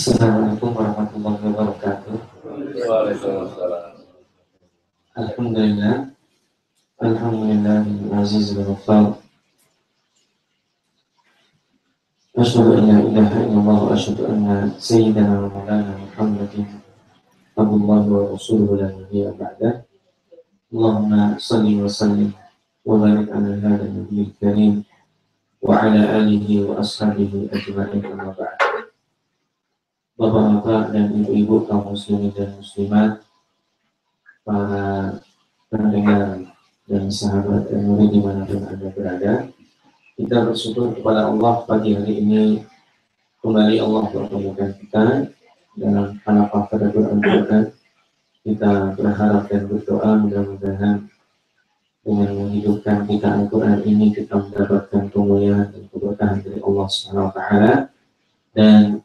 Assalamualaikum warahmatullahi wabarakatuh. Waalaikumsalam. Alhamdulillah. Alhamdulillahil azizil ghaffar. Asyhadu an la ilaha illallah wa asyhadu anna sayyidana wa maulana Muhammadin abdullahi wa rasuluhu la nabiyya ba'dah. Allahumma shalli wa sallim wa barik ala hadzal nabiyil karim wa ala alihi wa ashabihi ajma'in, amma ba'd. Bapak-bapak dan ibu-ibu kaum muslimin dan muslimat, para pendengar dan sahabat dan murid dimanapun Anda berada, kita bersyukur kepada Allah pagi hari ini kembali Allah mempertemukan kita dalam halaqah tadabbur Al-Quran. Kita berharap dan berdoa mudah-mudahan dengan menghidupkan kita Al-Quran ini kita mendapatkan kemuliaan dan keberkahan dari Allah Subhanahu wa taala, dan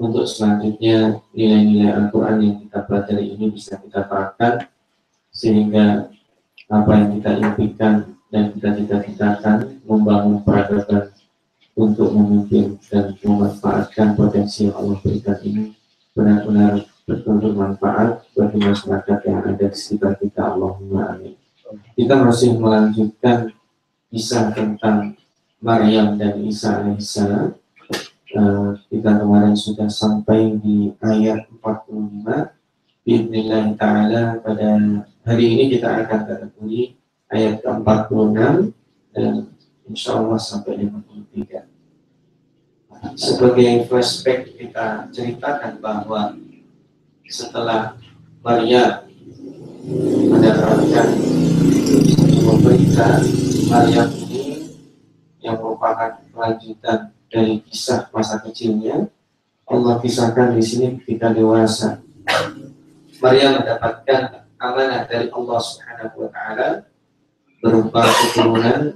untuk selanjutnya nilai-nilai Al-Quran yang kita pelajari ini bisa kita terapkan sehingga apa yang kita impikan dan kita cita-citakan membangun peradaban untuk memimpin dan memanfaatkan potensi yang Allah berikan ini benar-benar betul bermanfaat bagi masyarakat yang ada di sekitar kita. Allahumma amin. Kita masih melanjutkan kisah tentang Maryam dan Isa alaihissalam. Kita kemarin sudah sampai di ayat 45. Bismillah ta'ala, pada hari ini kita akan tadabburi ayat ke-46 dan insya Allah sampai 53. Sebagai flashback kita ceritakan bahwa setelah Maryam mendapatkan berita, Maryam ini yang merupakan kelanjutan dari kisah masa kecilnya, Allah kisahkan di sini ketika dewasa. Maryam mendapatkan amanah dari Allah Subhanahu wa taala berupa keturunan.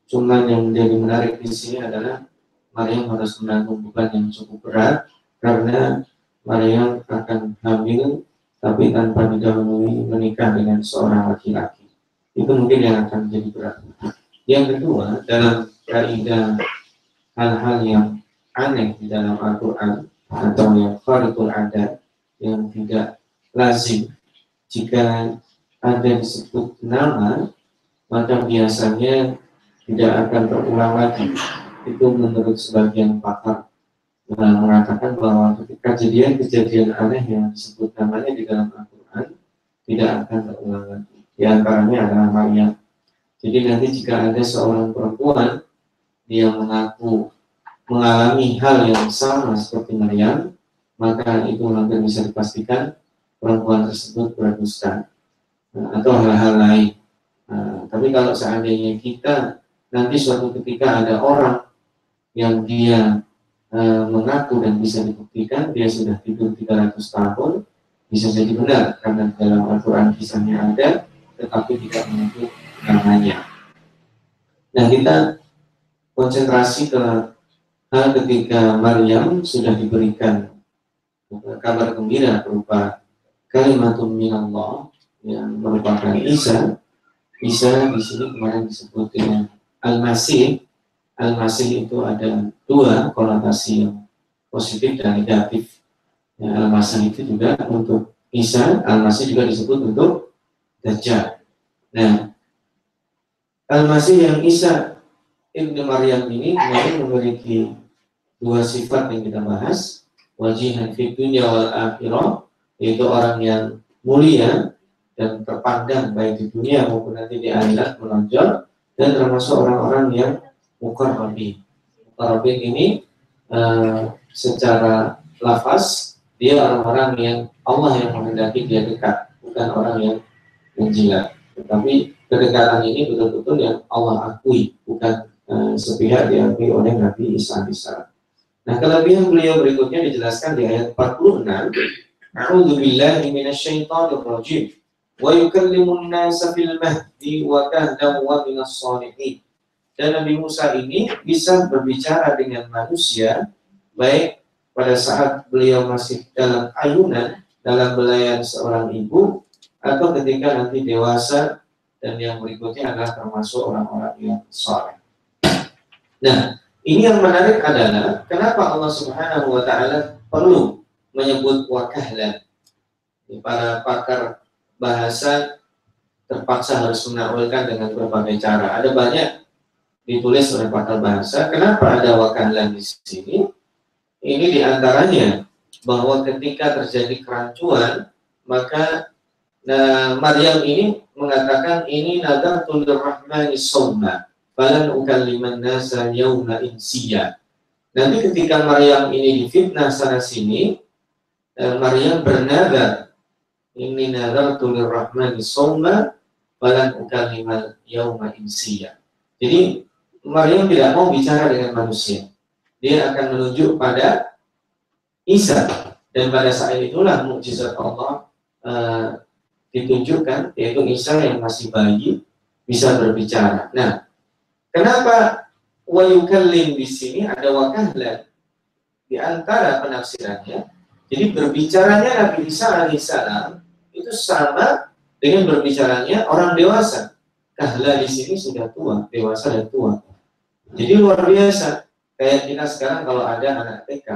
Cuman yang menjadi menarik di sini adalah Maryam harus menanggung beban yang cukup berat karena Maryam akan hamil tapi tanpa didahului menikah dengan seorang laki-laki. Itu mungkin yang akan menjadi berat. Yang kedua, dalam kaidah hal-hal yang aneh di dalam Al-Quran atau yang khariqul adat, yang tidak lazim, jika ada disebut nama maka biasanya tidak akan terulang lagi. Itu menurut sebagian pakar mengatakan bahwa ketika kejadian aneh yang disebut namanya di dalam Al-Quran tidak akan terulang lagi. Di antaranya adalah Maryam. Jadi nanti jika ada seorang perempuan dia mengaku mengalami hal yang sama seperti Maryam, maka itu hampir bisa dipastikan perempuan tersebut berdusta atau hal-hal lain. Tapi kalau seandainya kita nanti suatu ketika ada orang yang dia mengaku dan bisa dibuktikan dia sudah tidur 300 tahun, bisa jadi benar karena dalam Al-Quran kisahnya ada, tetapi tidak menyebut namanya. Nah, kita konsentrasi ke hal ketika Maryam sudah diberikan kabar gembira berupa kalimatun minallah yang merupakan Isa. Isa di sini kemarin disebut dengan Al-Masih. Al-Masih itu ada dua konotasi yang positif dan negatif. Ya, Al-Masih itu juga untuk Isa, Al-Masih juga disebut untuk Dajjal. Nah, Al-Masih yang Isa Ibnu Maryam ini kemarin memiliki dua sifat yang kita bahas, wajihan fid dunya wal akhirah, yaitu orang yang mulia dan terpandang baik di dunia maupun nanti di akhirat menonjol, dan termasuk orang-orang yang muqarrabin. Muqarrabin ini secara lafaz dia orang-orang yang Allah yang menghendaki dia dekat, bukan orang yang menjilat. Tetapi kedekatan ini betul-betul yang Allah akui, bukan sepihak diakui oleh Nabi Isa alaihissalam. Nah, kelebihan beliau berikutnya dijelaskan di ayat 46. A'udzu billahi minasyaitonir rajim. Wa yukallimun nasa fil mahdi wa kahlan wa minas shalihin. Dan Nabi Musa ini bisa berbicara dengan manusia baik pada saat beliau masih dalam ayunan, dalam belayan seorang ibu, atau ketika nanti dewasa, dan yang berikutnya adalah termasuk orang-orang yang saleh. Nah, ini yang menarik adalah kenapa Allah Subhanahu wa taala perlu menyebut wakahlan. Para pakar bahasa terpaksa harus menakwilkan dengan berbagai cara. Ada banyak ditulis oleh pakar bahasa. Kenapa ada wakahlan di sini? Ini diantaranya bahwa ketika terjadi kerancuan, maka Maryam ini mengatakan ini nadartul rahmani sawma falan ukalliman nasa yauma insiya. Nanti ketika Maryam ini difitnah sana sini, Maryam bernadar ini nadartul rahmani sawma falan ukalliman yauma insiya. Jadi Maryam tidak mau bicara dengan manusia. Dia akan menunjuk pada Isa, dan pada saat itulah mukjizat Allah ditunjukkan, yaitu Isa yang masih bayi bisa berbicara. Nah, kenapa wa yukallim di sini ada wakahlan? Di antara penafsirannya, jadi berbicaranya Nabi Isa alaihissalam itu sama dengan berbicaranya orang dewasa. Kahla di sini sudah tua, dewasa dan tua. Jadi luar biasa. Kayak kita sekarang kalau ada anak TK,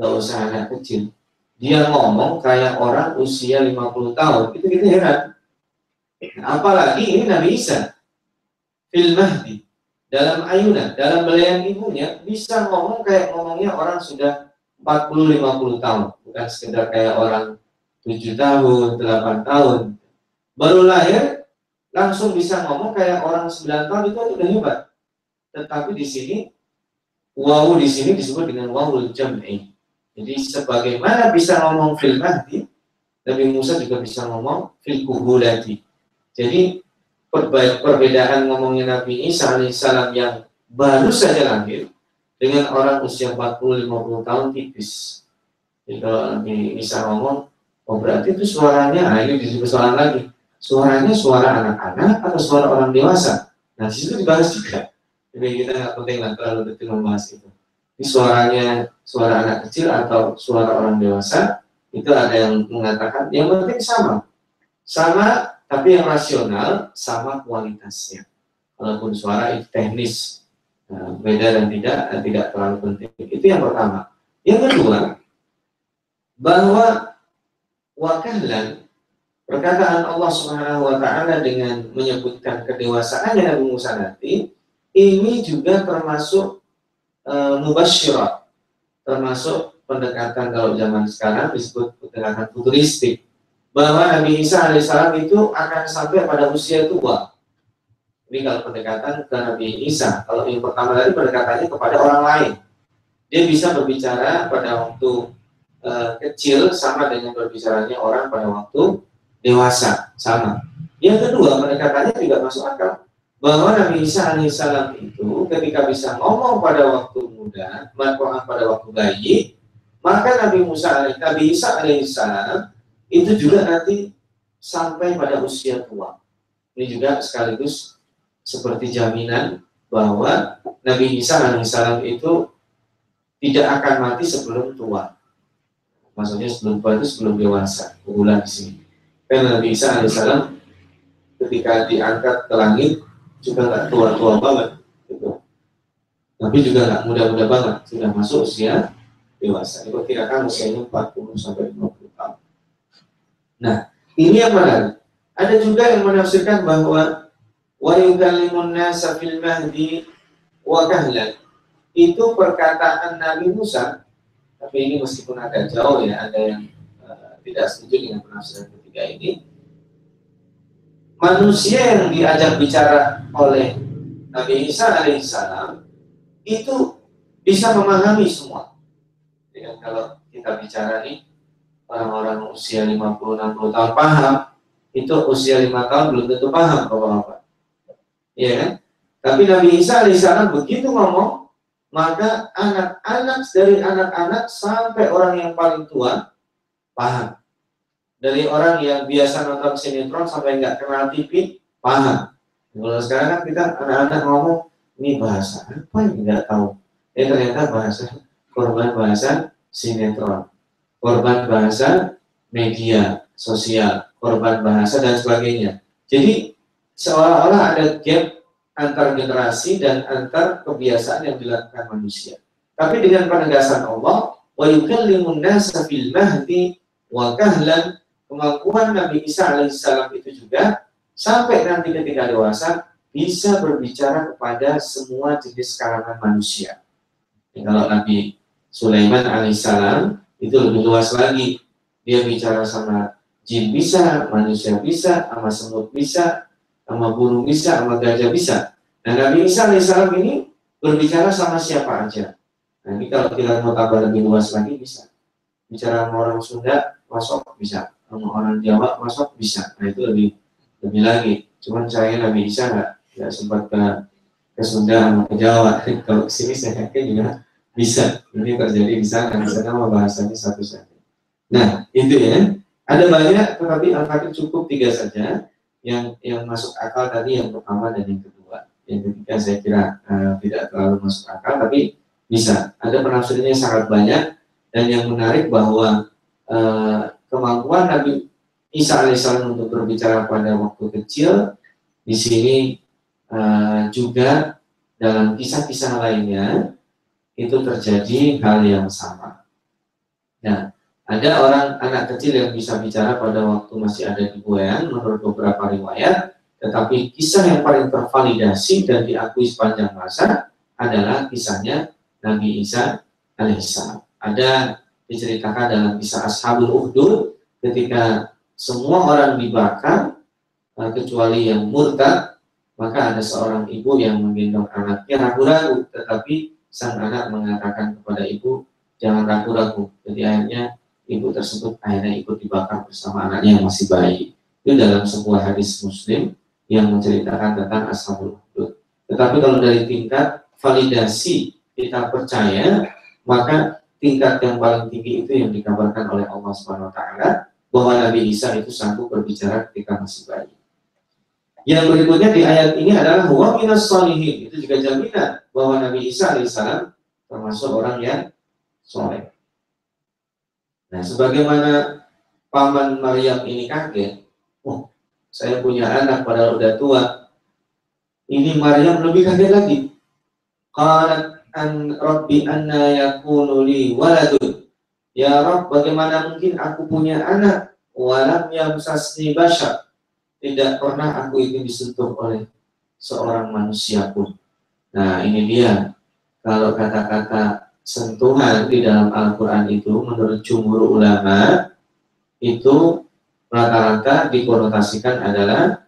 nggak usah anak kecil, dia ngomong kayak orang usia 50 tahun, itu kita heran. Apalagi ini Nabi Isa fil mahdi, dalam ayunan, dalam belayan ibunya, bisa ngomong kayak ngomongnya orang sudah 40-50 tahun, bukan sekedar kayak orang 7 tahun, 8 tahun. Baru lahir langsung bisa ngomong kayak orang 9 tahun, itu udah hebat. Tetapi di sini wawu di sini disebut dengan wawul jam'i. Jadi sebagaimana bisa ngomong fil mahdi, Nabi Musa juga bisa ngomong fil kuhulati. Jadi perbedaan ngomongnya Nabi Isa alaihissalam yang baru saja lahir dengan orang usia 40-50 tahun tipis. Jadi kalau Nabi Isa ngomong, oh berarti itu suaranya, ini disebut soalan lagi, suaranya suara anak-anak atau suara orang dewasa? Nah disitu dibahas juga. Jadi kita nggak penting lah terlalu detail membahas itu. Ini suaranya suara anak kecil atau suara orang dewasa, itu ada yang mengatakan yang penting sama tapi yang rasional sama kualitasnya. Walaupun suara itu teknis, beda dan tidak terlalu penting. Itu yang pertama. Yang kedua, bahwa wakahlan, perkataan Allah Subhanahu wa taala dengan menyebutkan kedewasaannya Nabi Musa nanti, ini juga termasuk mubasyirat, termasuk pendekatan kalau zaman sekarang disebut pendekatan futuristik, bahwa Nabi Isa alaihissalam itu akan sampai pada usia tua. Ini kalau pendekatan ke Nabi Isa. Kalau yang pertama tadi pendekatannya kepada orang lain, dia bisa berbicara pada waktu kecil sama dengan berbicaranya orang pada waktu dewasa, sama. Yang kedua pendekatannya juga masuk akal, bahwa Nabi Isa alaihissalam itu ketika bisa ngomong pada waktu muda, Al-Quran pada waktu bayi, maka Nabi Isa alaihissalam itu juga nanti sampai pada usia tua. Ini juga sekaligus seperti jaminan bahwa Nabi Isa alaihissalam itu tidak akan mati sebelum tua. Maksudnya sebelum tua itu sebelum dewasa, bulan di sini. Karena Nabi Isa alaihissalam ketika diangkat ke langit juga nggak tua-tua banget, gitu. Tapi juga nggak muda-muda banget, sudah masuk usia dewasa. Diperkirakan usianya 40-50 tahun. Nah, ini yang menarik. Ada juga yang menafsirkan bahwa wa yukallimun nasa fil mahdi wa kahlan, itu perkataan Nabi Musa, tapi ini meskipun agak jauh ya, ada yang tidak setuju dengan penafsiran ketiga ini. Manusia yang diajak bicara oleh Nabi Isa alaihissalam itu bisa memahami semua. Jadi kalau kita bicara nih, orang-orang usia 50-60 tahun paham, itu usia 5 tahun belum tentu paham apa-apa. Ya kan? Tapi Nabi Isa alaihissalam begitu ngomong, maka anak-anak dari anak-anak sampai orang yang paling tua paham. Dari orang yang biasa nonton sinetron sampai nggak kenal TV, paham. Kalau sekarang kan kita anak-anak ngomong, ini bahasa apa yang nggak tahu. Ternyata bahasa korban bahasa sinetron, korban bahasa media sosial, korban bahasa dan sebagainya. Jadi seolah-olah ada gap antar generasi dan antar kebiasaan yang dilakukan manusia. Tapi dengan penegasan Allah, wa yukallimun nasa fil mahdi wa kahlan. Kemampuan Nabi Isa alaihissalam itu juga sampai nanti ketika dewasa bisa berbicara kepada semua jenis kalangan manusia. Kalau Nabi Sulaiman alaihissalam itu lebih luas lagi, dia bicara sama jin bisa, manusia bisa, sama semut bisa, sama burung bisa, sama gajah bisa. Nah, Nabi Isa alaihissalam ini berbicara sama siapa aja. Nah, ini kalau kita mau tambah lebih luas lagi bisa. Bicara sama orang Sunda, masuk bisa. Sama orang Jawa, masuk bisa. Nah, itu lebih lagi. Cuman saya Nabi Isa nggak sempat ke Sunda sama ke Jawa. Kalau kesini saya yakin juga bisa. Ini terjadi di sana sama bahasanya satu saja. Nah, itu ya. Ada banyak, tetapi angka cukup 3 saja. Yang masuk akal tadi yang pertama dan yang kedua. Yang ketiga saya kira tidak terlalu masuk akal, tapi bisa. Ada penafsirannya sangat banyak, dan yang menarik bahwa kemampuan Nabi Isa alaihissalam untuk berbicara pada waktu kecil di sini juga dalam kisah-kisah lainnya itu terjadi hal yang sama. Nah, ada orang anak kecil yang bisa bicara pada waktu masih ada di buayan menurut beberapa riwayat, tetapi kisah yang paling tervalidasi dan diakui sepanjang masa adalah kisahnya Nabi Isa alaihissalam. Ada diceritakan dalam kisah Ashabul Ukhdud ketika semua orang dibakar kecuali yang murtad, maka ada seorang ibu yang menggendong anaknya ragu-ragu, tetapi sang anak mengatakan kepada ibu, jangan ragu-ragu. Jadi akhirnya ibu tersebut akhirnya ikut dibakar bersama anaknya yang masih bayi. Itu dalam sebuah hadis Muslim yang menceritakan tentang Ashabul Ukhdud. Tetapi kalau dari tingkat validasi kita percaya, maka tingkat yang paling tinggi itu yang dikabarkan oleh Allah Subhanahu wa taala bahwa Nabi Isa itu sanggup berbicara ketika masih bayi. Yang berikutnya di ayat ini adalah wa minas sholihin. Itu juga jaminan bahwa Nabi Isa alaihissalam termasuk orang yang soleh. Nah, sebagaimana paman Maryam ini kaget, oh, saya punya anak padahal udah tua. Ini Maryam lebih kaget lagi. Qalat an rabbi anna yakunu li waladun. Ya Rabb, bagaimana mungkin aku punya anak? Walam yamsasni bashar. Tidak pernah aku itu disentuh oleh seorang manusia pun. Nah, ini dia. Kalau kata-kata sentuhan di dalam Al-Quran itu menurut jumhur ulama itu rata-rata dikonotasikan adalah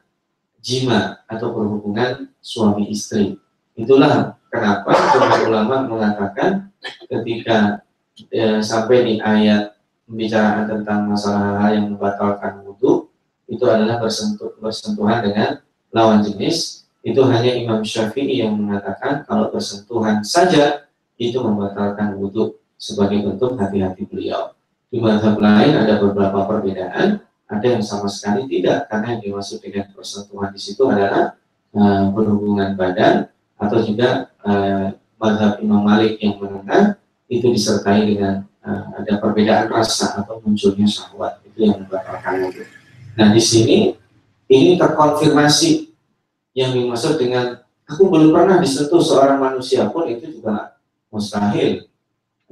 jima atau perhubungan suami istri. Itulah kenapa jumhur ulama mengatakan ketika sampai di ayat pembicaraan tentang masalah hal yang membatalkan wudu itu adalah bersentuhan dengan lawan jenis, itu hanya Imam Syafi'i yang mengatakan kalau bersentuhan saja itu membatalkan wudu sebagai bentuk hati-hati beliau. Di mazhab lain ada beberapa perbedaan, ada yang sama sekali tidak, karena yang dimaksud dengan persentuhan di situ adalah berhubungan badan, atau juga mazhab Imam Malik yang menengah itu disertai dengan ada perbedaan rasa atau munculnya syahwat, itu yang membatalkan wudu. Nah, di sini ini terkonfirmasi yang dimaksud dengan aku belum pernah disentuh seorang manusia pun itu juga mustahil.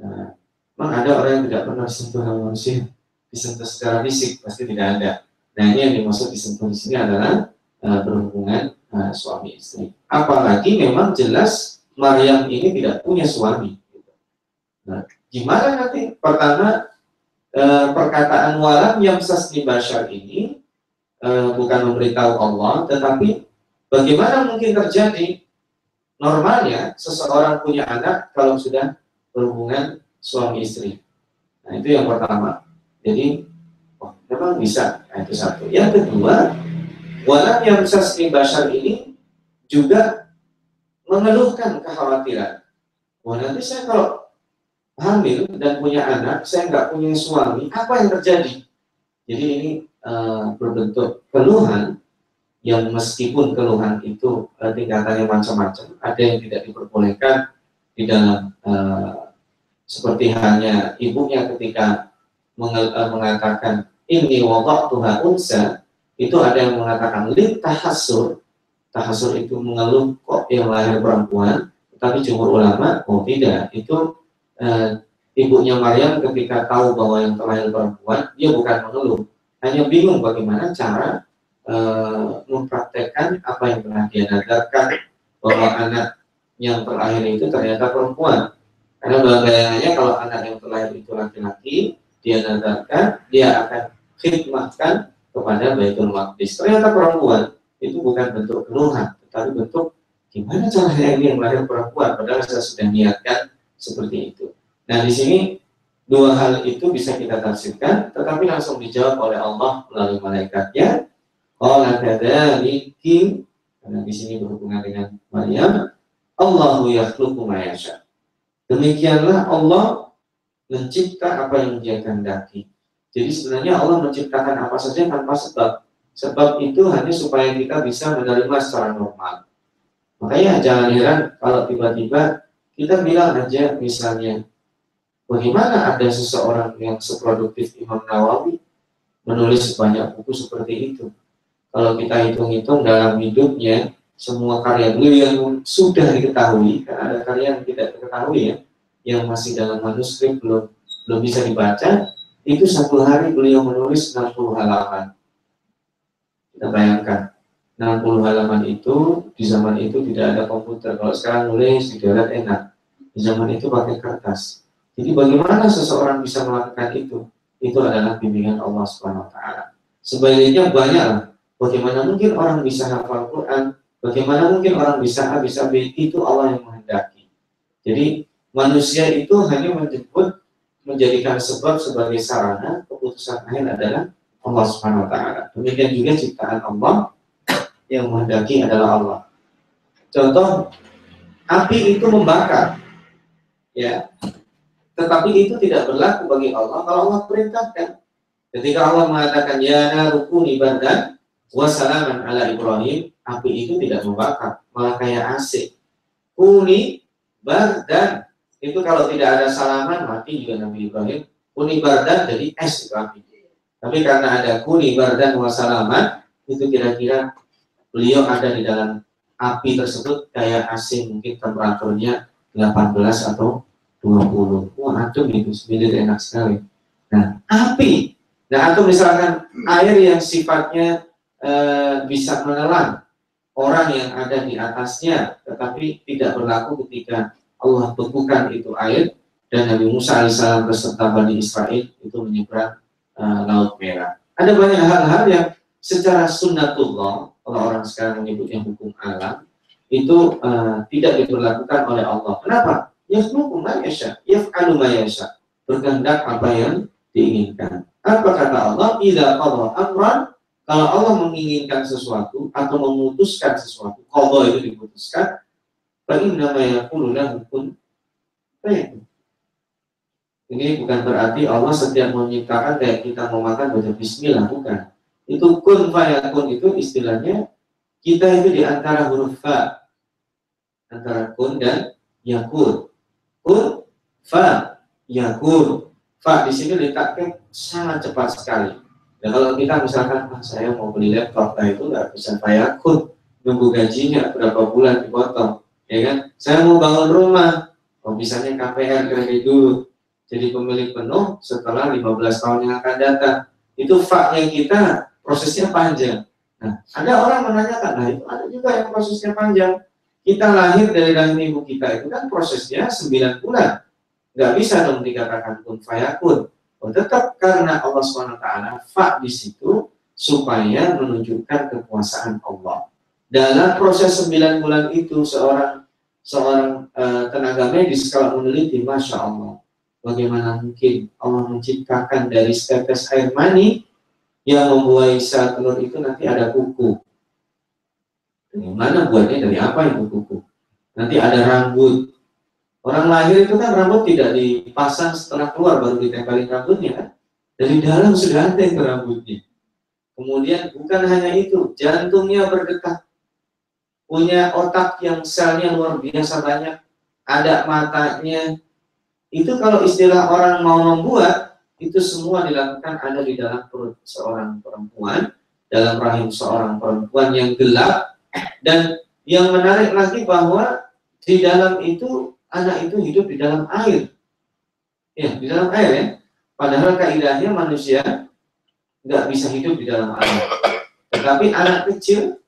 Nah, memang ada orang yang tidak pernah disentuh manusia, disentuh secara fisik pasti tidak ada. Nah, ini yang dimaksud disentuh di sini adalah berhubungan suami istri. Apalagi memang jelas Maryam ini tidak punya suami. Nah, gimana nanti? Pertama, perkataan walam yamsasni bashar ini bukan memberitahu Allah, tetapi bagaimana mungkin terjadi normalnya seseorang punya anak kalau sudah berhubungan suami istri. Nah, itu yang pertama. Jadi, memang bisa. Nah, itu satu. Yang kedua, walam yamsasni bashar ini juga mengeluhkan kekhawatiran. Wah, nanti saya kalau hamil dan punya anak, saya nggak punya suami, apa yang terjadi? Jadi ini berbentuk keluhan yang meskipun keluhan itu tingkatannya macam-macam, ada yang tidak diperbolehkan di dalam seperti halnya ibunya ketika mengatakan ini wada'tuha unsa, itu ada yang mengatakan lit tahassur. Tahassur itu mengeluh kok yang lahir perempuan, tetapi jumhur ulama oh tidak, itu ibunya Maryam ketika tahu bahwa yang terlahir perempuan, dia bukan mengeluh, hanya bingung bagaimana cara mempraktekkan apa yang pernah dia nadarkan, bahwa anak yang terlahir itu ternyata perempuan. Karena bayangannya kalau anak yang terlahir itu laki-laki, dia nadarkan, dia akan khidmatkan kepada Baitul Maqdis. Ternyata perempuan, itu bukan bentuk keluhan, tetapi bentuk gimana caranya ini yang lahir perempuan, padahal saya sudah niatkan seperti itu. Nah, di sini dua hal itu bisa kita tafsirkan, tetapi langsung dijawab oleh Allah melalui malaikatnya. Qala kadzalika, karena di sini berhubungan dengan Maryam, Allahu yakhluqu ma yasha. Demikianlah Allah mencipta apa yang Dia kehendaki. Jadi sebenarnya Allah menciptakan apa saja tanpa sebab. Sebab itu hanya supaya kita bisa menerima secara normal. Makanya jangan heran kalau tiba-tiba kita bilang aja misalnya, bagaimana ada seseorang yang seproduktif Imam Nawawi menulis banyak buku seperti itu. Kalau kita hitung-hitung dalam hidupnya, semua karya beliau yang sudah diketahui, karena ada karya yang tidak diketahui ya, yang masih dalam manuskrip belum bisa dibaca, itu satu hari beliau menulis 60 halaman. Kita bayangkan, 60 halaman itu, di zaman itu tidak ada komputer. Kalau sekarang nulis di darat enak, di zaman itu pakai kertas. Jadi bagaimana seseorang bisa melakukan itu? Itu adalah bimbingan Allah Subhanahu wa Ta'ala. Sebaliknya banyaklah. Bagaimana mungkin orang bisa hafal Quran? Bagaimana mungkin orang bisa A, bisa B? Itu Allah yang menghendaki. Jadi manusia itu hanya menjadikan sebab sebagai sarana, keputusan akhir adalah Allah Subhanahu wa Ta'ala. Demikian juga ciptaan Allah, yang menghendaki adalah Allah. Contoh, api itu membakar, ya. Tetapi itu tidak berlaku bagi Allah kalau Allah perintahkan. Ketika Allah mengatakan ya narukuni bardan wa salaman ala Ibrahim, api itu tidak membakar, malah kayak AC. Kuni bardan, itu kalau tidak ada salaman mati juga Nabi Ibrahim. Kuni bardan jadi es itu api. Tapi karena ada kuni bardan wa salaman, itu kira-kira beliau ada di dalam api tersebut kayak AC, mungkin temperaturnya 18 atau 20. Wah, adem itu, sebenarnya enak sekali. Nah, api. Nah, atau misalkan air yang sifatnya bisa menelan orang yang ada di atasnya, tetapi tidak berlaku ketika Allah bekukan itu air, dan Nabi Musa alaihissalam beserta Bani Israel itu menyeberang Laut Merah. Ada banyak hal-hal yang secara sunnatullah, kalau orang sekarang menyebutnya hukum alam, itu tidak diberlakukan oleh Allah. Kenapa? Yakhluqu ma yasha, yaf'alu ma yasha. Berkehendak apa yang diinginkan. Apa kata Allah? Idza qada amran, kalau Allah menginginkan sesuatu atau memutuskan sesuatu, qada itu diputuskan, fa inna ma yaqulu lahu kun fayakun. Ini bukan berarti Allah setiap menciptakan kayak kita mau makan baca bismillah, bukan. Itu kun fayakun itu istilahnya kita itu di antara huruf fa, antara kun dan yakun. Kun fa yakun. Fa di sini letaknya sangat cepat sekali. Dan kalau kita misalkan saya mau beli laptop, nah itu nggak bisa fayakun, nunggu gajinya berapa bulan dipotong, ya kan? Saya mau bangun rumah, misalnya KPR kredit dulu, jadi pemilik penuh setelah 15 tahun yang akan datang. Itu fa yang kita prosesnya panjang. Nah, ada orang menanyakan, nah itu ada juga yang prosesnya panjang. Kita lahir dari rahim ibu kita itu kan prosesnya 9 bulan. Nggak bisa dong dikatakan kun fayakun. Tetap karena Allah SWT fa di situ supaya menunjukkan kekuasaan Allah. Dalam proses 9 bulan itu seorang tenaga medis kalau meneliti, Masya Allah, bagaimana mungkin Allah menciptakan dari setetes air mani yang membuai sel telur itu nanti ada kuku. Mana buatnya, dari apa itu kuku? Nanti ada rambut. Orang lahir itu kan rambut tidak dipasang setelah keluar baru ditempelin rambutnya kan? Dari dalam sudah ada itu rambutnya. Kemudian bukan hanya itu, jantungnya berdetak. Punya otak yang selnya luar biasa banyak. Ada matanya. Itu kalau istilah orang mau membuat, itu semua dilakukan ada di dalam perut seorang perempuan, dalam rahim seorang perempuan yang gelap. Dan yang menarik lagi bahwa di dalam itu anak itu hidup di dalam air. Ya, di dalam air ya. Padahal kaidahnya manusia nggak bisa hidup di dalam air. Tetapi anak kecil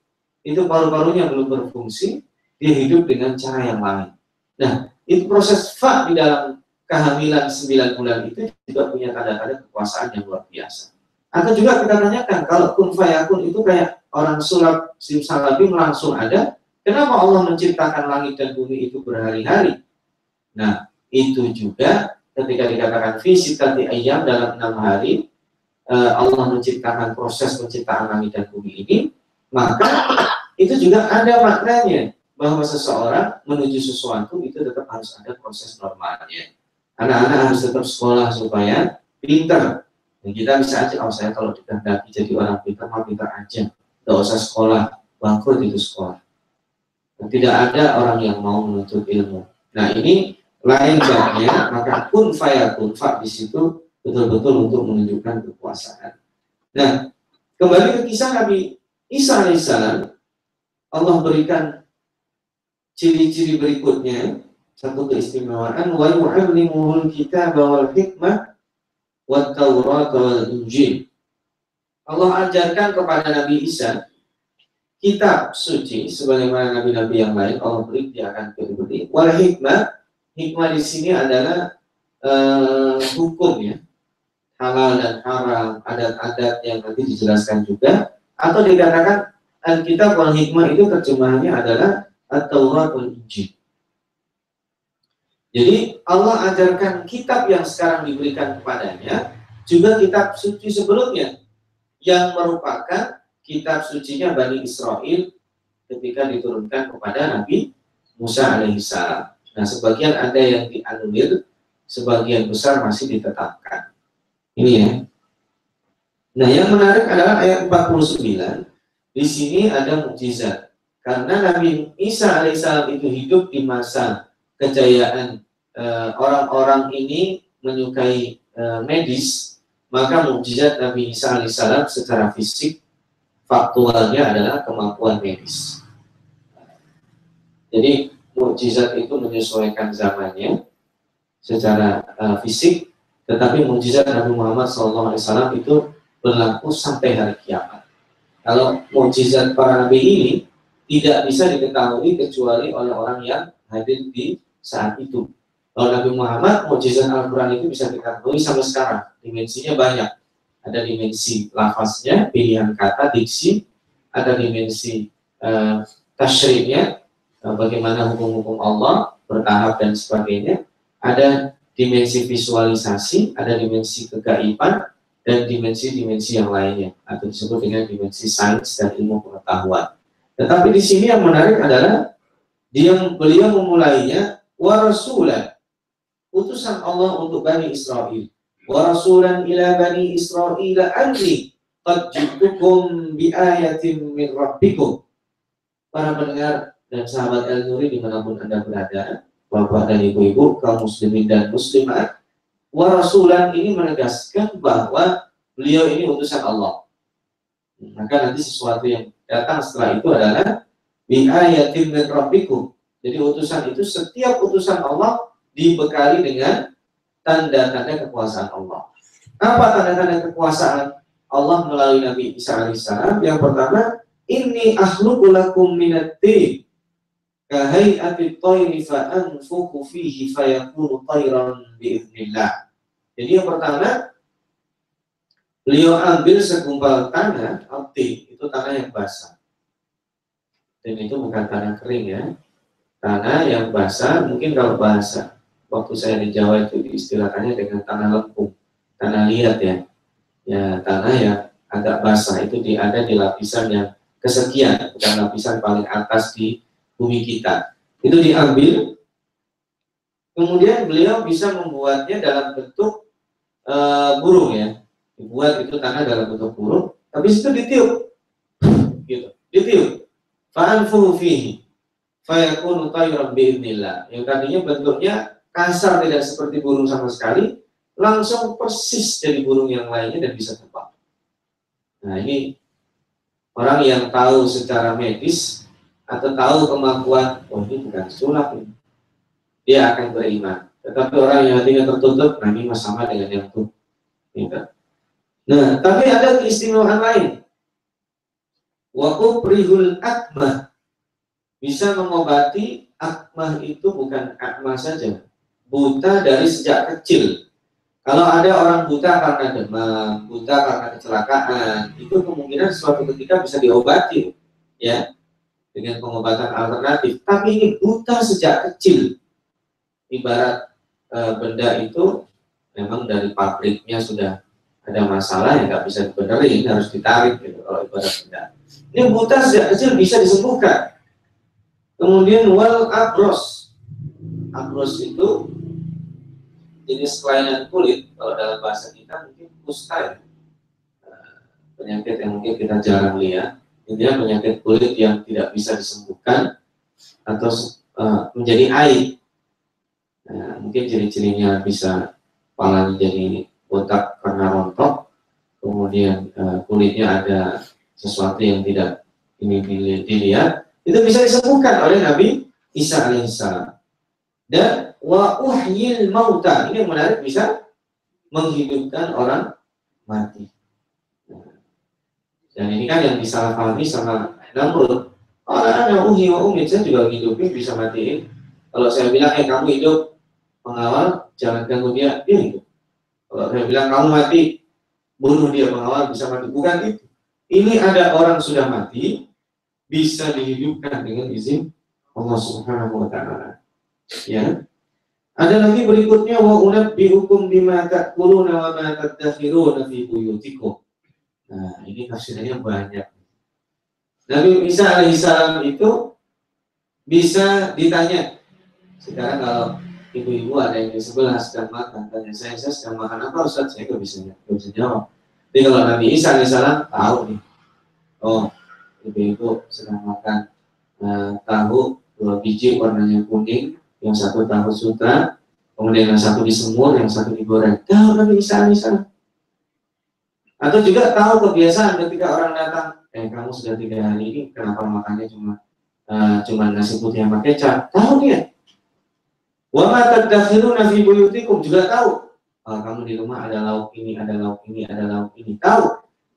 itu paru-parunya belum berfungsi, dia hidup dengan cara yang lain. Nah, itu proses fa di dalam kehamilan 9 bulan itu juga punya tanda-tanda kekuasaan yang luar biasa. Atau juga kita tanyakan, kalau kun fayakun itu kayak orang sulap simsalabim langsung ada, kenapa Allah menciptakan langit dan bumi itu berhari-hari? Nah, itu juga ketika dikatakan fisitati ayam dalam 6 hari, Allah menciptakan proses penciptaan langit dan bumi ini, maka itu juga ada maknanya bahwa seseorang menuju sesuatu itu tetap harus ada proses normalnya. Anak-anak harus tetap sekolah supaya pintar. Dan kita bisa aja, oh saya kalau dikehendaki jadi orang pintar, mah pintar aja, tidak usah sekolah, bangkrut itu sekolah. Dan tidak ada orang yang mau menuntut ilmu. Nah ini lain babnya, maka kun fayakun fa di situ betul-betul untuk menunjukkan kekuasaan. Nah kembali ke kisah Nabi Isa alaihissalam, Allah berikan ciri-ciri berikutnya, satu keistimewaan, wa yu'allimuhul kitaba wal hikmah wat taurat wal injil. Allah ajarkan kepada Nabi Isa kitab suci sebagaimana nabi-nabi yang lain. Allah beri, dia akan beri. Wal hikmah, hikmah di sini adalah hukum ya, halal dan haram, adat-adat yang nanti dijelaskan juga. Atau dikatakan Alkitab wal hikmah itu terjemahannya adalah At-Taurat wal Injil. Jadi Allah ajarkan kitab yang sekarang diberikan kepadanya, juga kitab suci sebelumnya yang merupakan kitab sucinya Bani Israel ketika diturunkan kepada Nabi Musa alaihissalam. Nah, sebagian ada yang dianulir, sebagian besar masih ditetapkan. Ini ya. Nah, yang menarik adalah ayat 49. Di sini ada mukjizat. Karena Nabi Isa alaihissalam itu hidup di masa kejayaan orang-orang ini menyukai medis, maka mukjizat Nabi Isa alaihissalam secara fisik faktualnya adalah kemampuan medis. Jadi mukjizat itu menyesuaikan zamannya secara fisik, tetapi mukjizat Nabi Muhammad SAW itu berlaku sampai hari kiamat. Kalau mukjizat para nabi ini tidak bisa diketahui kecuali oleh orang yang hadir di saat itu. Kalau Nabi Muhammad, mukjizat Al-Quran itu bisa diketahui sampai sekarang. Dimensinya banyak. Ada dimensi lafaznya, pilihan kata, diksi, ada dimensi tasyriknya, bagaimana hukum-hukum Allah bertahap dan sebagainya. Ada dimensi visualisasi, ada dimensi kegaiban, dan dimensi-dimensi yang lainnya, atau disebut dengan dimensi sains dan ilmu pengetahuan. Tetapi di sini yang menarik adalah beliau memulainya wa rasulan, utusan Allah untuk Bani Israel. Wa rasulan ila Bani Israel anni qad ji'tukum bi ayatin min rabbikum. Para pendengar dan sahabat El-Nuri dimanapun Anda berada, Bapak dan Ibu-ibu, kaum muslimin dan muslimat, wa rasulan ini menegaskan bahwa beliau ini utusan Allah. Maka nanti sesuatu yang datang setelah itu adalah bi ayatin min rabbikum. Jadi utusan itu, setiap utusan Allah dibekali dengan tanda-tanda kekuasaan Allah. Apa tanda-tanda kekuasaan Allah melalui Nabi Isa alaihissalam? Yang pertama, inni akhluqu lakum minat-tin kahay'ati tayri fa anfukhu fihi fayakunu tayran bi'idznillah. Jadi yang pertama, beliau ambil segumpal tanah, arti itu tanah yang basah. Dan itu bukan tanah kering ya. Tanah yang basah, mungkin kalau bahasa waktu saya di Jawa itu diistilahkannya dengan tanah lempung, tanah liat ya. Ya, tanah yang agak basah itu ada di lapisan yang kesekian, bukan lapisan paling atas di bumi kita. Itu diambil, kemudian beliau bisa membuatnya dalam bentuk burung ya. Dibuat itu tanah dalam bentuk burung, habis itu ditiup, gitu, ditiup. Fa'anfuhu fihi fayakunu tayran bi'idznillah. Yang tadinya bentuknya kasar, tidak seperti burung sama sekali, langsung persis jadi burung yang lainnya dan bisa terbang. Nah ini orang yang tahu secara medis atau tahu kemampuan, oh ini bukan sulap ini, dia akan beriman. Tetapi orang yang hatinya tertutup, nah ini sama dengan yang tuh. Tidak. Nah, tapi ada keistimewaan lain. Wa ubrihul akmah, bisa mengobati. Akmah itu bukan akmah saja, buta dari sejak kecil. Kalau ada orang buta karena demam, buta karena kecelakaan, itu kemungkinan suatu ketika bisa diobati, ya, dengan pengobatan alternatif. Tapi ini buta sejak kecil, ibarat benda itu memang dari pabriknya sudah ada masalah yang nggak bisa dibenerin, harus ditarik gitu. Kalau ibarat benda ini buta sejak kecil bisa disembuhkan. Kemudian wal abros, abros itu jenis kelainan kulit. Kalau dalam bahasa kita mungkin kusta, ya. Penyakit yang mungkin kita jarang lihat. Intinya penyakit kulit yang tidak bisa disembuhkan atau menjadi aib. Nah, mungkin ciri-cirinya bisa kepala jadi botak karena rontok, kemudian kulitnya ada sesuatu yang tidak ini dilihat, itu bisa disembuhkan oleh Nabi Isa alaihissalam. Dan wa uhyil mauta, ini yang menarik, bisa menghidupkan orang mati. Dan ini kan yang disalahpahami sama Namrud. Ana uhyi wa umit, saya juga hidupin, bisa matiin. Kalau saya bilang kamu hidup, pengawal jangan ganggu dia, dia hidup. Kalau saya bilang kamu mati, bunuh dia, pengawal bisa mati. Bukan itu. Ini ada orang sudah mati, bisa dihidupkan dengan izin Allah Subhanahu wa Ta'ala. Ya. Ada lagi berikutnya, wa unabbi'ukum bima ta'kuluna wa ma tadakhiruna fi buyutikum. Nah, ini tafsirnya banyak. Nabi Isa alaihissalam itu bisa ditanya. Sekarang kalau ibu-ibu ada yang di sebelah sedang makan, tanya saya sedang makan apa Ustaz? Saya nggak bisa jawab. Jadi kalau Nabi Isa alaihissalam tahu nih, oh ibu-ibu sedang makan tahu 2 biji warnanya kuning, yang satu tahu sutra, kemudian yang satu disemur, yang satu digoreng. Tahu Nabi Isa alaihissalam. Atau juga tahu kebiasaan ketika orang datang, kamu sudah 3 hari ini kenapa makannya cuma nasi putih yang pakai kecap? Tahu dia. Wa ma tadakhiruna fi buyutikum, juga tahu. Kamu di rumah ada lauk ini, ada lauk ini, ada lauk ini. Tahu.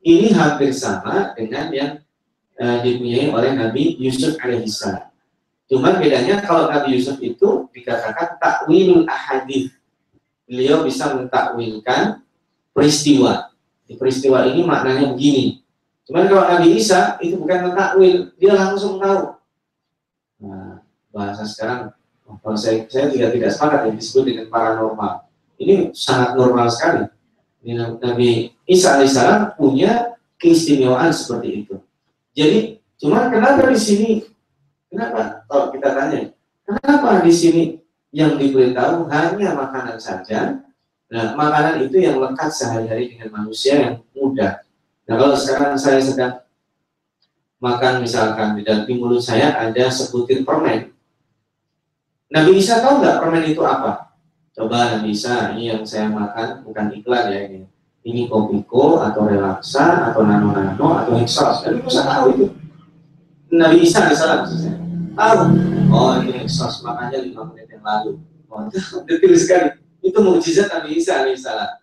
Ini hampir sama dengan yang dipunyai oleh Nabi Yusuf alaihissalam. Cuman bedanya kalau Nabi Yusuf itu dikatakan takwilul ahadits. Beliau bisa mentakwilkan peristiwa. Di peristiwa ini maknanya begini. Cuman kalau Nabi Isa itu bukan mentakwil, dia langsung tahu. Nah, bahasa sekarang, kalau saya juga tidak sepakat yang disebut dengan paranormal. Ini sangat normal sekali. Ini Nabi Isa alaihissalam punya keistimewaan seperti itu. Jadi, cuman kenapa di sini? Kenapa? Kalau kita tanya, kenapa di sini yang diberitahu hanya makanan saja? Nah, makanan itu yang lekat sehari-hari dengan manusia yang mudah. Nah, kalau sekarang saya sedang makan, misalkan di dalam mulut saya ada sebutir permen. Nabi Isa tahu nggak permen itu apa? Coba Nabi Isa, ini yang saya makan bukan iklan ya ini. Ini Kopiko atau Relaxa atau Nano atau Hexos. Nabi Isa tahu itu. Nabi Isa misalnya tahu. Oh, ini Hexos, makanya 5 menit yang lalu. Oh, detail sekali. Itu mukjizat Nabi Isa alaihissalam.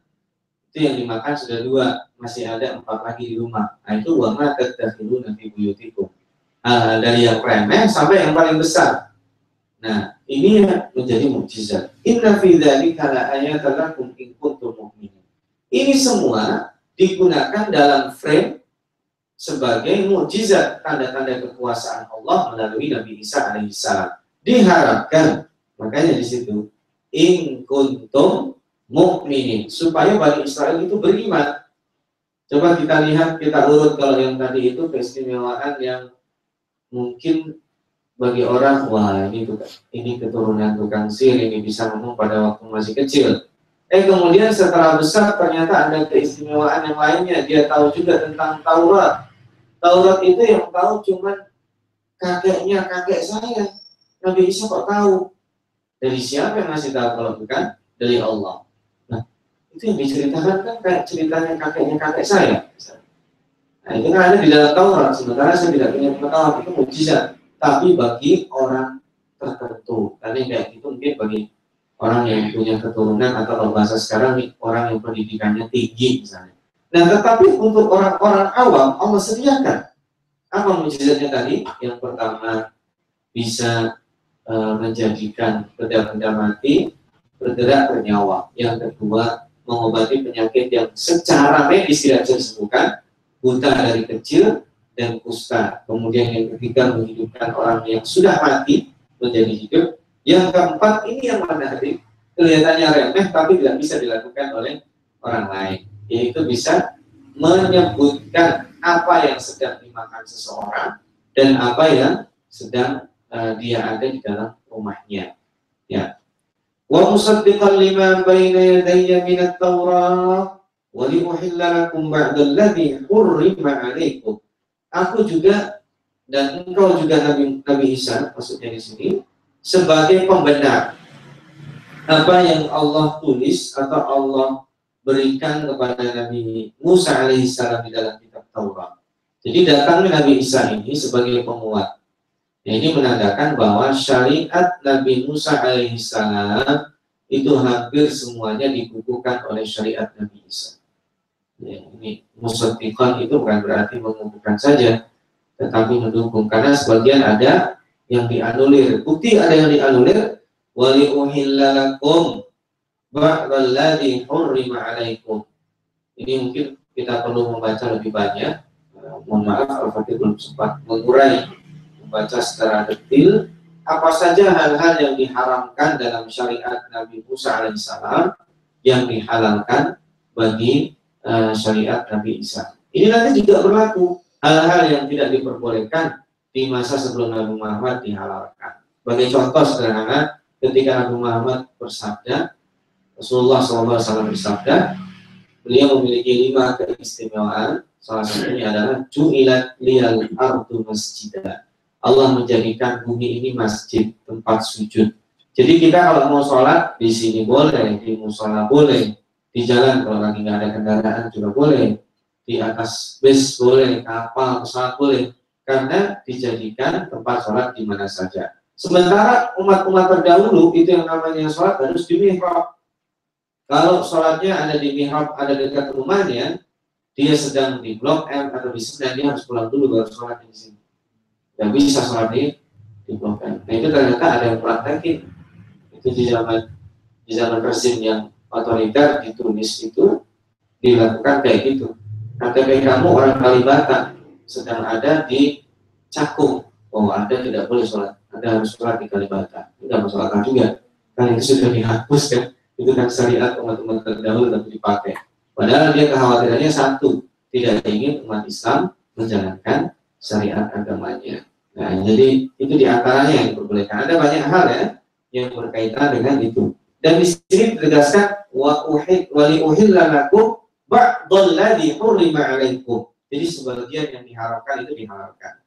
Itu yang dimakan sudah 2, masih ada 4 lagi di rumah. Nah, itu wa ma tadakhiruna fi buyutikum. Dari yang remeh sampai yang paling besar. Nah, ini menjadi mukjizat. Inna fi dzalika la ayatan lakum in kuntum mu'minin. Ini semua digunakan dalam frame sebagai mukjizat, tanda-tanda kekuasaan Allah melalui Nabi Isa alaihissalam. Diharapkan, makanya di situ in kuntum mu'minin, supaya Bani Israel itu beriman. Coba kita lihat, kita urut. Kalau yang tadi itu keistimewaan yang mungkin bagi orang, wah ini keturunan tukang sihir, ini bisa ngomong pada waktu masih kecil. Kemudian setelah besar ternyata ada keistimewaan yang lainnya. Dia tahu juga tentang Taurat. Taurat itu yang tahu cuman kakeknya kakek saya. Nabi Isa kok tahu? Dari siapa yang masih tahu kalau bukan dari Allah? Nah, itu yang diceritakan kan kayak ceritanya kakeknya kakek saya. Nah, itu kan ada di dalam Taurat. Sementara saya tidak punya pengetahuan, itu mukjizat. Tapi bagi orang tertentu, karena kayak gitu mungkin bagi orang yang punya keturunan atau kalau bahasa sekarang nih, orang yang pendidikannya tinggi misalnya. Nah, tetapi untuk orang-orang awam Allah sediakan. Apa mujizatnya tadi? Yang pertama bisa menjadikan benda-benda mati bergerak bernyawa. Yang kedua mengobati penyakit yang secara medis tidak bisa disembuhkan, buta dari kecil dan kusta. Kemudian yang ketiga menghidupkan orang yang sudah mati menjadi hidup. Yang keempat ini yang menarik, kelihatannya remeh tapi tidak bisa dilakukan oleh orang lain, yaitu bisa menyebutkan apa yang sedang dimakan seseorang dan apa yang sedang dia ada di dalam rumahnya. Ya. Wa musaddiqan lima baina yadayya min at-Taurat wa li uhilla lakum ba'da alladhi hurrima 'alaikum. Aku juga dan engkau juga Nabi Isa maksudnya di sini sebagai pembenar apa yang Allah tulis atau Allah berikan kepada Nabi Musa alaihissalam di dalam kitab Taurat. Jadi datangnya Nabi Isa ini sebagai penguat. Ini menandakan bahwa syariat Nabi Musa alaihissalam itu hampir semuanya dibukukan oleh syariat Nabi Isa. Ya, ini musaddiqan itu bukan berarti mengukuhkan saja, tetapi mendukung. Karena sebagian ada yang dianulir. Bukti ada yang dianulir. Wali uhilla lakum ba'dalladzi hurrima 'alaikum. Ini mungkin kita perlu membaca lebih banyak. Mohon maaf Al-Fatih belum sempat mengurai membaca secara detail apa saja hal-hal yang diharamkan dalam syariat Nabi Musa alaihissalam yang dihalalkan bagi syariat Nabi Isa. Ini nanti juga berlaku hal-hal yang tidak diperbolehkan di masa sebelum Nabi Muhammad dihalalkan. Sebagai contoh sederhana, ketika Nabi Muhammad bersabda, Rasulullah SAW bersabda, beliau memiliki 5 keistimewaan. Salah satunya adalah ju'ilat liyal ardu masjidah. Allah menjadikan bumi ini masjid, tempat sujud. Jadi kita kalau mau sholat di sini boleh, di musola boleh, di jalan kalau lagi nggak ada kendaraan juga boleh, di atas bis boleh, kapal, pesawat boleh, karena dijadikan tempat sholat di mana saja. Sementara umat-umat terdahulu itu yang namanya sholat harus di mihrab. Kalau sholatnya ada di mihrab, ada dekat rumahnya, dia sedang di Blok M atau di Senen, dia harus pulang dulu baru sholat di sini. Gak bisa sholat di Blok M. Nah itu ternyata ada yang praktekin. Itu di zaman rezim yang otoriter di Tunis itu dilakukan kayak gitu. KTP kamu orang Kalibata sedang ada di Cakung. Oh, Anda tidak boleh sholat. Anda harus sholat di Kalibata. Tidak mau sholat juga. Karena itu sudah dihapus kan. Itu kan syariat umat-umat terdahulu tapi dipakai. Padahal dia kekhawatirannya satu, tidak ingin umat Islam menjalankan syariat agamanya. Nah, jadi itu diantaranya yang diperbolehkan. Ada banyak hal ya yang berkaitan dengan itu. Dan di sini ditegaskan wali uhilla lakum ba'dalladzi hurrima 'alaikum. Jadi sebagian yang diharapkan itu dihalalkan.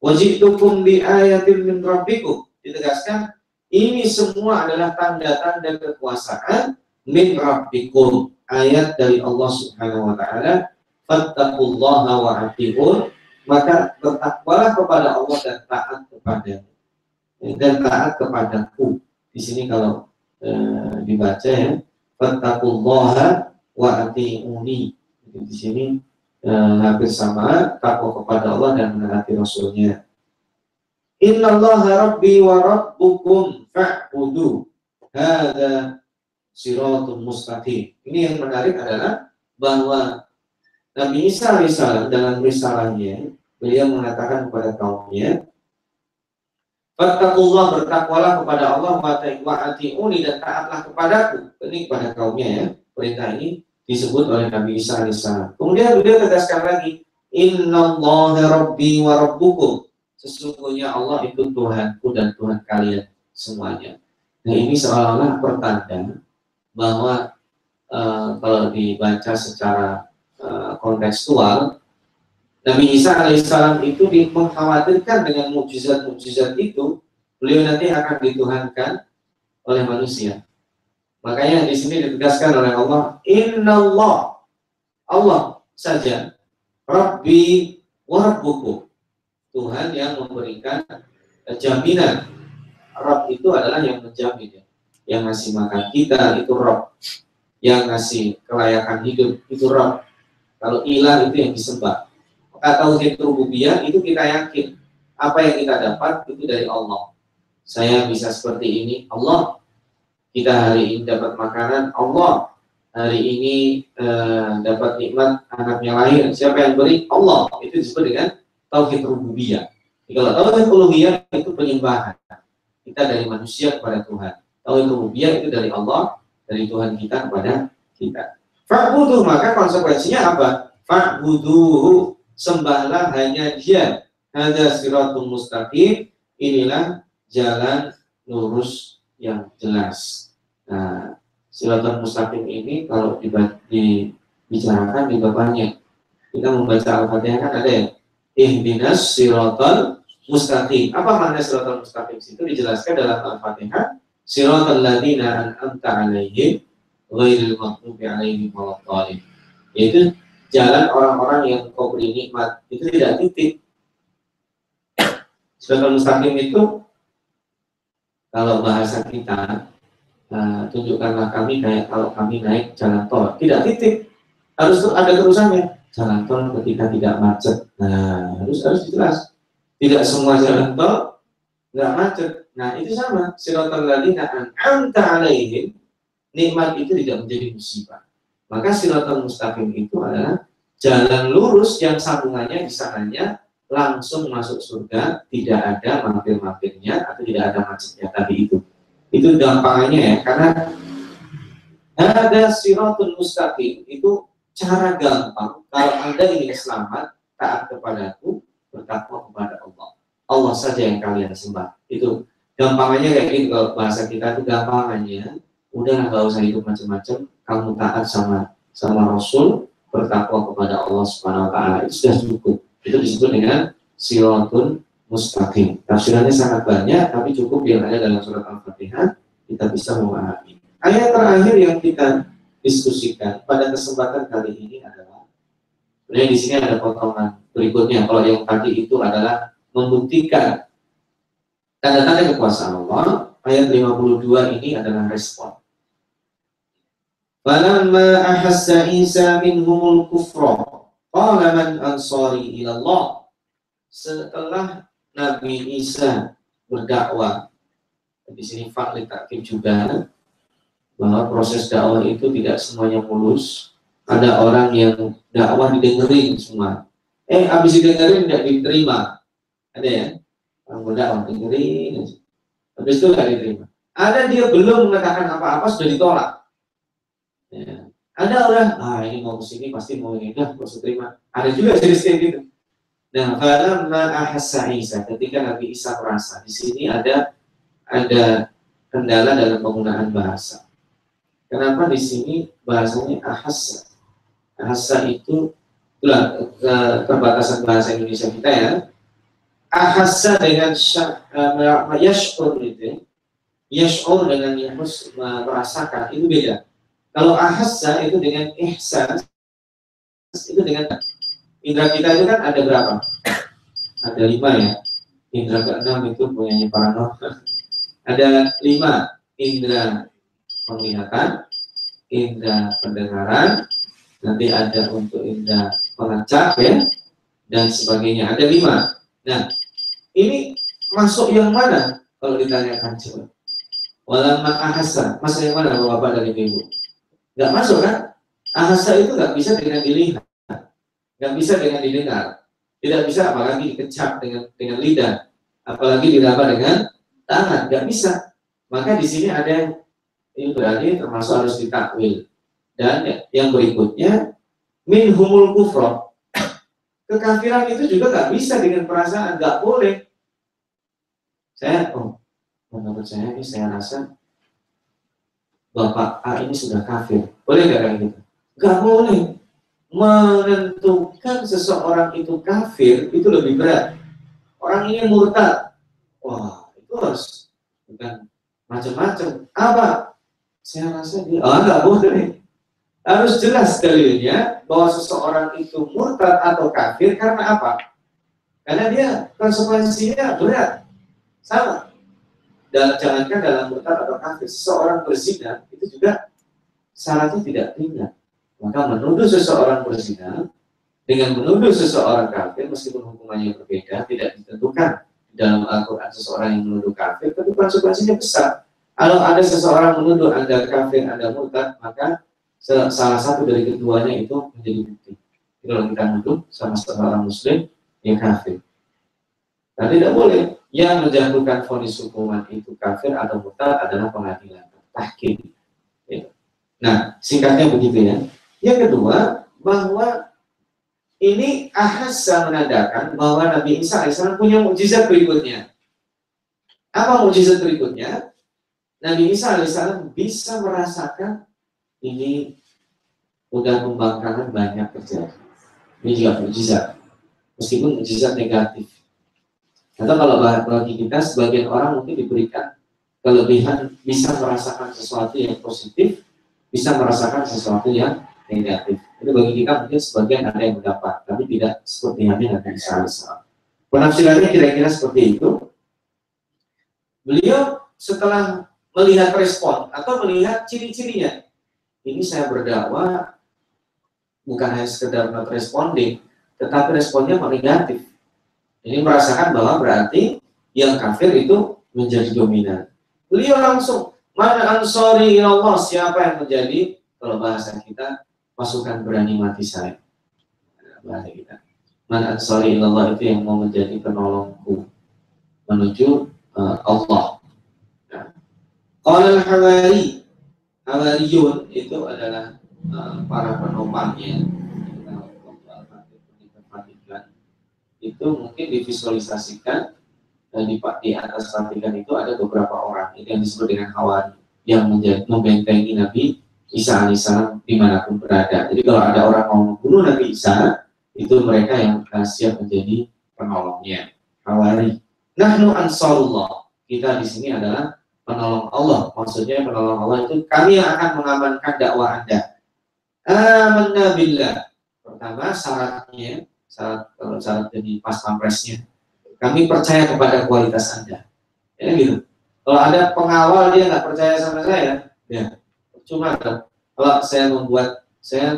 Wajibtukum bi ayatin min rabbikum. Ditegaskan ini semua adalah tanda-tanda kekuasaan min rabbikum. Ayat dari Allah Subhanahu wa taala, fattaqullaha wa atiqun, maka bertakwalah kepada Allah dan taat kepada-Nya. Dan taat kepadaku. Di sini kalau dibaca ya, fattaqullaha wa atiquni. Di sini hampir sama, takwa kepada Allah dan menaati Rasulnya. Innallaha rabbi wa rabbukum fa'budu. Hada siratul mustaqim. Ini yang menarik adalah bahwa Nabi Isa alaihissalam dalam risalahnya beliau mengatakan kepada kaumnya, fattaqullah, bertakwalah kepada Allah, wa ati'uni, dan taatlah kepadaku. Ini kepada kaumnya ya. Perintah ini disebut oleh Nabi Isa alaihissalam. Kemudian beliau tegaskan lagi, innallaha rabbi wa rabbukum. Sesungguhnya Allah itu Tuhanku dan Tuhan kalian semuanya. Nah ini seolah-olah pertanda bahwa kalau dibaca secara kontekstual, Nabi Isa alaihissalam itu mengkhawatirkan dengan mukjizat-mukjizat itu, beliau nanti akan dituhankan oleh manusia. Makanya di sini ditegaskan oleh Allah, Innallah, Allah saja, Rabbi wa Rabbukum, Tuhan yang memberikan jaminan. Rabb itu adalah yang menjamin ya. Yang ngasih makan kita itu Rabb. Yang ngasih kelayakan hidup itu Rabb. Kalau ilah itu yang disembah. Maka tauhid rububiyah itu kita yakin apa yang kita dapat itu dari Allah. Saya bisa seperti ini, Allah. Kita hari ini dapat makanan, Allah. Hari ini dapat nikmat anaknya lahir, siapa yang beri? Allah. Itu disebut dengan tauhid rububiyah. Kalau tauhid uluhiyah itu penyembahan kita dari manusia kepada Tuhan. Tauhid rububiyah itu dari Allah, dari Tuhan kita kepada kita. Fa'buduh, maka konsekuensinya apa? Fa'buduh, sembahlah hanya Dia. Hadza siratul mustaqim, inilah jalan lurus yang jelas. Nah, siratul mustaqim ini kalau dibicarakan di bapaknya, kita membaca Al-Fatihah kan ada ya, ihdinas siratal mustaqim. Apa makna siratal mustaqim? Itu dijelaskan dalam Al-Fatihah, siratal ladzina an'amta 'alaihim ghairil maghdubi 'alaihim waladdallin. Yaitu jalan orang-orang yang kau beri nikmat, itu tidak titik. Siratal mustaqim itu kalau bahasa kita, tunjukkanlah kami kayak kalau kami naik jalan tol, tidak titik, harus ada terusannya. Jalan tol ketika tidak macet, nah harus jelas. Tidak semua jalan tol nggak macet. Nah itu sama, siratal ladzina an'amta 'alaihim, nikmat itu tidak menjadi musibah. Maka siratal mustaqim itu adalah jalan lurus yang sambungannya bisa hanya langsung masuk surga, tidak ada mampir-mampirnya atau tidak ada macetnya tadi itu. Itu gampangnya ya, karena ada siratul mustaqim itu cara gampang kalau Anda ingin selamat, taat kepadaku, bertakwa kepada Allah. Allah saja yang kalian sembah. Itu gampangannya kayak gitu. Kalau bahasa kita itu gampangannya, udah nggak usah hidup macam-macam, kamu taat sama Rasul, bertakwa kepada Allah Subhanahu Wa Taala, itu sudah cukup. Itu disebut dengan siratul mustaqim. Tafsirannya sangat banyak, tapi cukup yang ada dalam surat Al-Fatihah kita bisa memahami. Ayat terakhir yang kita diskusikan pada kesempatan kali ini adalah, sebenarnya di sini ada potongan berikutnya. Kalau yang tadi itu adalah membuktikan tanda-tanda kekuasaan Allah, ayat 52 ini adalah respon. Falamma ahassa Isa minhumul kufra qala man ansari ila Allah. Setelah Nabi Isa berdakwah, di sini fakta takkid juga bahwa proses dakwah itu tidak semuanya mulus. Ada orang yang dakwah didengerin semua, habis didengerin tidak diterima. Ada ya, orang berdakwah dengerin, habis itu nggak diterima. Ada dia belum mengatakan apa-apa sudah ditolak. Ya. Ada orang, ini mau kesini pasti mau ini, dah harus terima. Ada juga jenis kayak gitu. Nah, falamma ahassa Isa, ketika Nabi Isa merasa, di sini ada kendala dalam penggunaan bahasa. Kenapa di sini bahasanya ahassa? Ahassa itu itulah keterbatasan bahasa Indonesia kita ya. Ahassa dengan yash'ur itu, yash'ur dengan harus merasakan, itu beda. Kalau ahassa itu dengan ihsan, itu dengan indra kita itu kan ada berapa? Ada 5 ya. Indra ke-6 itu punyanya paranormal. Ada 5 indra penglihatan, indra pendengaran, nanti ada untuk indra pengacak ya, dan sebagainya. Ada 5. Nah, ini masuk yang mana kalau ditanyakan coba? Walamma ahassa, masuk yang mana Bapak dan Ibu? Nggak masuk kan? Ahassa itu nggak bisa dengan dilihat, nggak bisa dengan didengar, tidak bisa apalagi dikecap dengan lidah, apalagi diraba dengan tangan, nggak bisa. Maka di sini ada yang ini berarti termasuk harus ditakwil. Dan yang berikutnya minhumul kufra, kekafiran itu juga nggak bisa dengan perasaan, nggak boleh. Menurut saya ini saya rasa Bapak A ini sudah kafir. Boleh nggak kayak gitu? Nggak boleh. Menentukan seseorang itu kafir itu lebih berat. Orang ini murtad. Wah, itu harus bukan macam-macam. Apa? Saya rasa dia nggak boleh. Harus jelas dalilnya bahwa seseorang itu murtad atau kafir karena apa? Karena dia konsekuensinya berat. Sama. jangankan dalam murtad atau kafir, seseorang berzina itu juga syaratnya tidak ringan. Maka menuduh seseorang berzina dengan menuduh seseorang kafir, meskipun hukumannya berbeda, tidak ditentukan dalam Al-Quran seseorang yang menuduh kafir, tapi konsekuensinya besar. Kalau ada seseorang menuduh Anda kafir, Anda murtad, maka salah satu dari keduanya itu menjadi bukti. Kalau kita menuduh sama seorang muslim, ya kafir. Nah, tidak boleh. Yang menjatuhkan vonis hukuman itu kafir atau murtad adalah pengadilan tahkim. Nah, singkatnya begitu ya. Yang kedua, bahwa ini ahassa menandakan bahwa Nabi Isa AS punya mukjizat berikutnya. Apa mukjizat berikutnya? Nabi Isa AS bisa merasakan ini udah pembangkangan banyak terjadi. Ini juga mukjizat, meskipun mukjizat negatif. Atau kalau bagi kita, sebagian orang mungkin diberikan kelebihan bisa merasakan sesuatu yang positif, bisa merasakan sesuatu yang negatif. Itu bagi kita mungkin sebagian ada yang mendapat, tapi tidak seperti yang Nabi Isa AS. Penafsirannya kira-kira seperti itu. Beliau setelah melihat respon atau melihat ciri-cirinya, ini saya berdakwah bukan hanya sekedar not responding, tetapi responnya negatif. Ini merasakan bahwa berarti yang kafir itu menjadi dominan. Beliau langsung, mana ansori Allah, siapa yang menjadi, kalau bahasa kita, pasukan berani mati saya. Bahasa kita, man ansori Allah, itu yang mau menjadi penolongku menuju Allah. Qala al-hawari, hawariyun itu adalah para penopangnya. Itu mungkin divisualisasikan di atas Vatikan itu ada beberapa orang yang disebut dengan hawari yang membentengi Nabi Isa alaihissalam dimanapun berada. Jadi kalau ada orang mau membunuh Nabi Isa, itu mereka yang siap menjadi penolongnya. Hawari. Nahnu ansarullah. Kita di sini adalah penolong Allah. Maksudnya penolong Allah itu kami yang akan mengamankan dakwah Anda. Amanna billah. Pertama syaratnya, kalau syarat jadi pas pampresnya, kami percaya kepada kualitas Anda. Ya gitu. Kalau ada pengawal dia nggak percaya sama saya, ya cuma kalau saya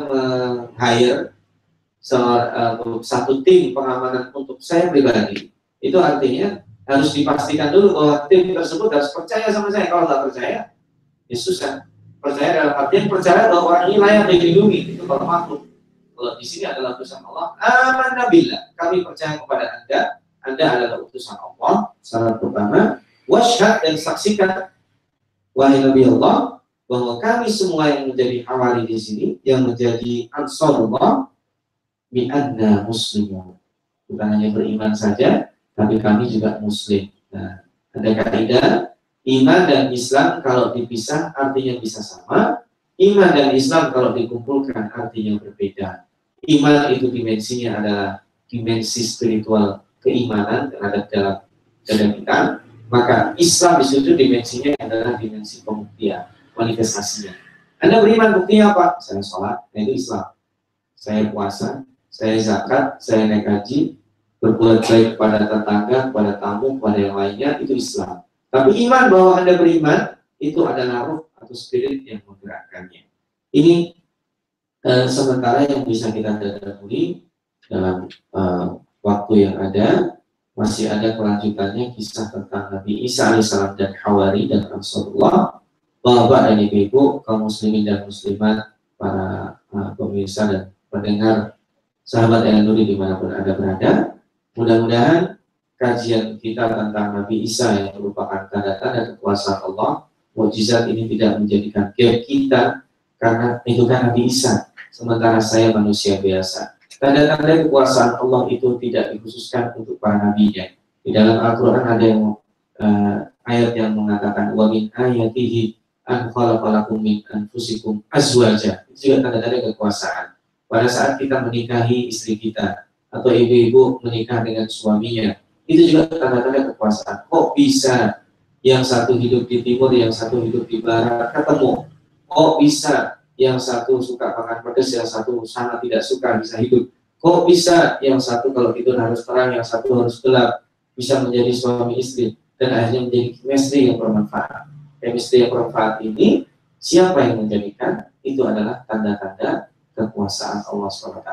meng-hire satu tim pengamanan untuk saya pribadi, itu artinya harus dipastikan dulu bahwa tim tersebut harus percaya sama saya. Kalau nggak percaya, ya susah. Percaya dalam artian percaya bahwa orang ini layak dilindungi, itu kalau makhluk. Kalau di sini adalah utusan Allah, amanna billah, kami percaya kepada Anda adalah utusan Allah. Syarat pertama, wasyhad, dan saksikan, wahai Nabi Allah, bahwa kami semua yang menjadi hawari di sini, yang menjadi ansarullah, bi anna muslimun. Bukan hanya beriman saja, tapi kami juga muslim. Nah, ada kaidah, iman dan Islam kalau dipisah artinya bisa sama, iman dan Islam kalau dikumpulkan artinya berbeda. Iman itu dimensinya adalah dimensi spiritual, keimanan terhadap dalam dada kita, maka Islam di situ dimensinya adalah dimensi pembuktian, manifestasinya. Anda beriman, buktinya apa? Saya sholat, nah itu Islam. Saya puasa, saya zakat, saya naik haji, berbuat baik kepada tetangga, kepada tamu, kepada yang lainnya, itu Islam. Tapi iman bahwa Anda beriman, itu adalah ruh atau spirit yang menggerakkannya. Ini sementara yang bisa kita dadahului dalam waktu yang ada. Masih ada kelanjutannya kisah tentang Nabi Isa alaihissalam dan Hawari dan Rasulullah. Bapak dan ibu-ibu, kaum muslimin dan muslimat, para pemirsa dan pendengar sahabat yang nuri dimanapun Anda berada, mudah-mudahan kajian kita tentang Nabi Isa yang merupakan tanda-tanda kekuasaan Allah, mukjizat ini tidak menjadikan gap kita, karena itu kan Nabi Isa, sementara saya manusia biasa. Tanda-tanda kekuasaan Allah itu tidak dikhususkan untuk para nabinya. Di dalam Al-Quran ada yang ayat yang mengatakan wa min ayatihi an khalaqalakum min anfusikum azwaja. Itu juga tanda-tanda kekuasaan. Pada saat kita menikahi istri kita atau ibu-ibu menikah dengan suaminya, itu juga tanda-tanda kekuasaan. Kok bisa yang satu hidup di timur, yang satu hidup di barat ketemu? Kok bisa yang satu suka makan pedas, yang satu sangat tidak suka bisa hidup? Kok bisa yang satu kalau tidur harus terang, yang satu harus gelap, bisa menjadi suami istri? dan akhirnya menjadi chemistry yang bermanfaat. Chemistry yang bermanfaat ini siapa yang menjadikan? Itu adalah tanda-tanda kekuasaan Allah SWT.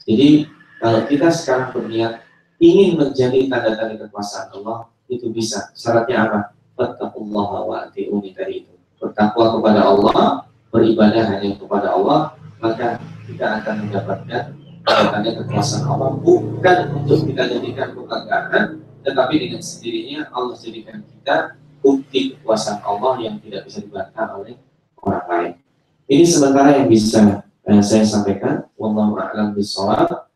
Jadi kalau kita sekarang berniat ingin menjadi tanda-tanda kekuasaan Allah, itu bisa. Syaratnya apa? Fattaqullaha wa ati'uni tadi itu. Bertakwa kepada Allah, beribadah hanya kepada Allah, maka kita akan mendapatkan tanda kekuasaan Allah, bukan untuk kita jadikan kebanggaan, tetapi dengan sendirinya Allah jadikan kita bukti kekuasaan Allah yang tidak bisa dibantah oleh orang lain. Ini sementara yang bisa saya sampaikan. Wallahu a'lam bishawab.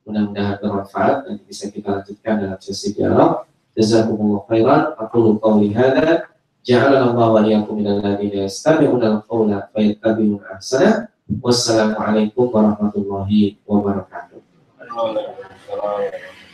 Mudah-mudahan bermanfaat dan bisa kita lanjutkan dalam sesi dialog. Jazakumullahu khairan. Aqulu qawli hadza. Ja'alana Allah wa iyyakum minal ladzina yastami'una al-qawla fayattabi'una ahsana. Wassalamualaikum warahmatullahi wabarakatuh. Waalaikumsalam.